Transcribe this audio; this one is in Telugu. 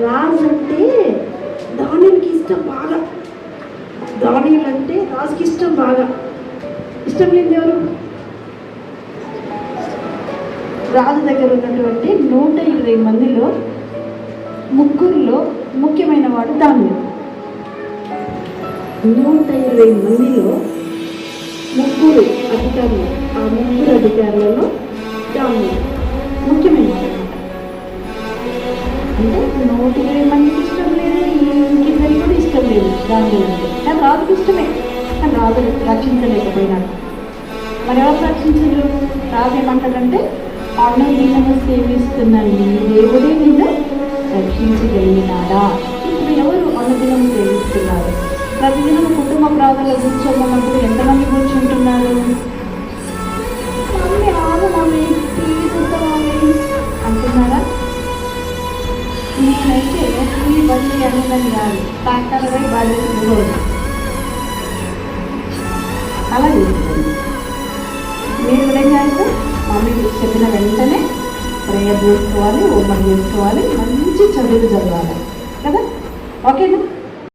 రాజు అంటే దానియల్కి ఇష్టం బాగా. దానియల్ అంటే రాజుకి ఇష్టం బాగా. ఇష్టం లేని ఎవరు? రాజు దగ్గర ఉన్నటువంటి 120 మందిలో ముగ్గురిలో ముఖ్యమైన వాడు దానియల్. 120 మందిలో ముగ్గురు అధికారులు, ఆ ముగ్గురు అధికారులలో దానియల్ ముఖ్యమైన వాడు అనమాట. అంటే 120 మందికి ఇష్టం లేదు, ఇంకిద్దరికి కూడా ఇష్టం లేదు దానియల్ అంటే. కానీ రాజుకి ఇష్టమే, కానీ రాజు రక్షించలేకపోయినాడు. మరి ఎవరు రక్షించరు? రాజు ఏమంటాడంటే, అన్నదీనము సేవిస్తున్న నీ దేవుడే నిన్ను రక్షించగలిగినాడా? ఇప్పుడు ఎవరు అన్నదినము సేవిస్తున్నారు? ప్రతిదినం కుటుంబ ప్రాంతాల్లో కూర్చోమన్నప్పుడు ఎంతమంది కూర్చుంటున్నారు? మమ్మీ ఆగు మమ్మీ, టీవీ చూస్తా మమ్మీ అంటున్నారా? నేనైతే ఈ బండి అన్నదని కాదు, టాక్టర్పై బాడీ రోజు అలా చేస్తుంది. మీరు కూడా ఏం చేస్తారు? మమ్మీ చెప్పిన వెంటనే ప్రేయర్ చేసుకోవాలి, హోంవర్క్ చేసుకోవాలి, మంచి చదువు చదవాలి కదా. ఓకేనా?